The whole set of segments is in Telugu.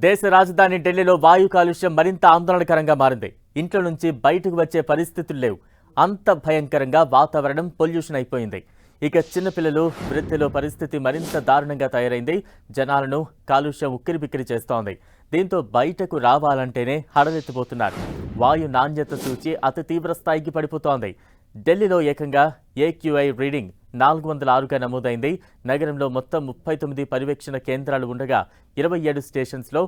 దేశ రాజధాని ఢిల్లీలో వాయు కాలుష్యం మరింత ఆందోళనకరంగా మారింది. ఇంట్లో నుంచి బయటకు వచ్చే పరిస్థితులు లేవు. అంత భయంకరంగా వాతావరణం పొల్యూషన్ అయిపోయింది. ఇక చిన్నపిల్లలు, వృద్ధుల పరిస్థితి మరింత దారుణంగా తయారైంది. జనాలను కాలుష్యం ఉక్కిరిబిక్కిరి చేస్తోంది. దీంతో బయటకు రావాలంటేనే హడలెత్తిపోతున్నారు. వాయు నాణ్యత సూచి అతి తీవ్ర స్థాయికి పడిపోతోంది. ఢిల్లీలో ఏకంగా AQI రీడింగ్ 406గా నమోదైంది. నగరంలో మొత్తం 39 పర్యవేక్షణ కేంద్రాలు ఉండగా 27 స్టేషన్స్లో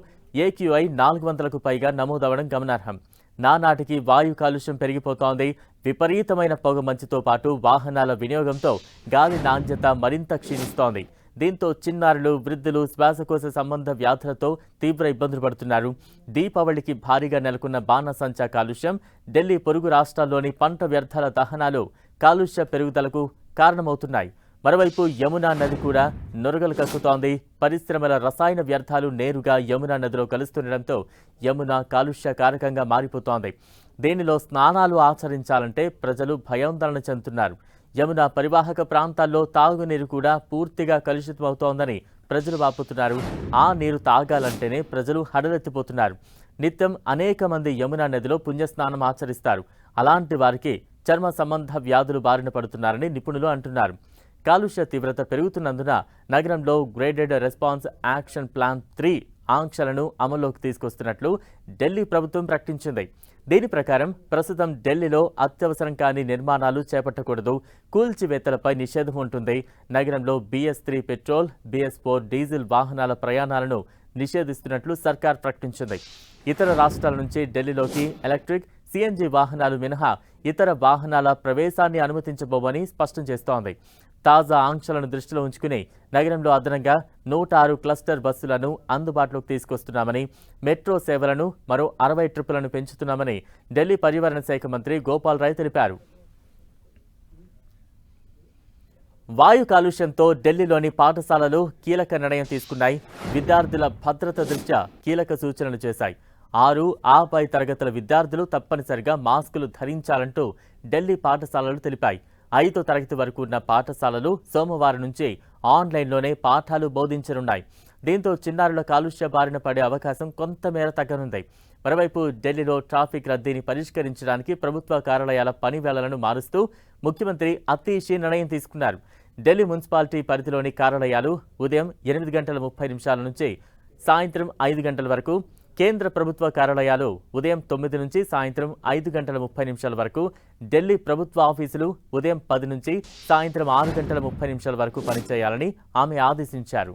AQI 400కు పైగా నమోదవడం గమనార్హం. నానాటికి వాయు కాలుష్యం పెరిగిపోతోంది. విపరీతమైన పొగ మంచుతో పాటు వాహనాల వినియోగంతో గాలి నాణ్యత మరింత క్షీణిస్తోంది. దీంతో చిన్నారులు, వృద్ధులు శ్వాసకోశ సంబంధ వ్యాధులతో తీవ్ర ఇబ్బందులు పడుతున్నారు. దీపావళికి భారీగా నెలకొన్న బాణసంచా కాలుష్యం, ఢిల్లీ పొరుగు రాష్ట్రాల్లోని పంట వ్యర్థాల దహనాలు కాలుష్య పెరుగుదలకు కారణమవుతున్నాయి. మరోవైపు యమునా నది కూడా నురగలు కక్కుతోంది. పరిశ్రమల రసాయన వ్యర్థాలు నేరుగా యమునా నదిలో కలుస్తుండటంతో యమున కాలుష్య కారకంగా మారిపోతోంది. దీనిలో స్నానాలు ఆచరించాలంటే ప్రజలు భయాందోళన చెందుతున్నారు. యమునా పరివాహక ప్రాంతాల్లో తాగునీరు కూడా పూర్తిగా కలుషితమవుతోందని ప్రజలు వాపోతున్నారు. ఆ నీరు తాగాలంటేనే ప్రజలు హడలెత్తిపోతున్నారు. నిత్యం అనేక మంది యమునా నదిలో పుణ్యస్నానం ఆచరిస్తారు. అలాంటి వారికి చర్మ సంబంధ వ్యాధులు బారిన పడుతున్నారని నిపుణులు అంటున్నారు. కాలుష్య తీవ్రత పెరుగుతున్నందున నగరంలో గ్రేడెడ్ రెస్పాన్స్ యాక్షన్ ప్లాన్ 3 ఆంక్షలను అమల్లోకి తీసుకొస్తున్నట్లు ఢిల్లీ ప్రభుత్వం ప్రకటించింది. దీని ప్రకారం ప్రస్తుతం ఢిల్లీలో అత్యవసరం కాని నిర్మాణాలు చేపట్టకూడదు. కూల్చివేతలపై నిషేధం ఉంటుంది. నగరంలో BS3 పెట్రోల్, BS4 డీజిల్ వాహనాల ప్రయాణాలను నిషేధిస్తున్నట్లు సర్కార్ ప్రకటించింది. ఇతర రాష్ట్రాల నుంచి ఢిల్లీలోకి ఎలక్ట్రిక్, CNG వాహనాలు మినహా ఇతర వాహనాల ప్రవేశాన్ని అనుమతించబోమని స్పష్టం చేస్తోంది. తాజా ఆంక్షలను దృష్టిలో ఉంచుకుని నగరంలో అదనంగా 106 క్లస్టర్ బస్సులను అందుబాటులోకి తీసుకొస్తున్నామని, మెట్రో సేవలను మరో 60 ట్రిప్పులను పెంచుతున్నామని ఢిల్లీ పర్యావరణ శాఖ మంత్రి గోపాల్ రాయ్ తెలిపారు. వాయు కాలుష్యంతో ఢిల్లీలోని పాఠశాలలు కీలక నిర్ణయం తీసుకున్నాయి. విద్యార్థుల భద్రత దృష్ట్యా కీలక సూచనలు చేశాయి. 6, 5 తరగతుల విద్యార్థులు తప్పనిసరిగా మాస్కులు ధరించాలంటూ ఢిల్లీ పాఠశాలలు తెలిపాయి. 5వ తరగతి వరకు ఉన్న పాఠశాలలు సోమవారం నుంచి ఆన్లైన్లోనే పాఠాలు బోధించనున్నాయి. దీంతో చిన్నారుల కాలుష్య బారిన పడే అవకాశం కొంతమేర తగ్గనుంది. మరోవైపు ఢిల్లీలో ట్రాఫిక్ రద్దీని పరిష్కరించడానికి ప్రభుత్వ కార్యాలయాల పనివేళలను మారుస్తూ ముఖ్యమంత్రి అతీషి నిర్ణయం తీసుకున్నారు. ఢిల్లీ మున్సిపాలిటీ పరిధిలోని కార్యాలయాలు ఉదయం 8:30 నుంచి సాయంత్రం 5 గంటల వరకు, కేంద్ర ప్రభుత్వ కార్యాలయాలు ఉదయం 9 నుంచి సాయంత్రం 5:30 వరకు, ఢిల్లీ ప్రభుత్వ ఆఫీసులు ఉదయం 10 నుంచి సాయంత్రం 6:30 వరకు పనిచేయాలని ఆమె ఆదేశించారు.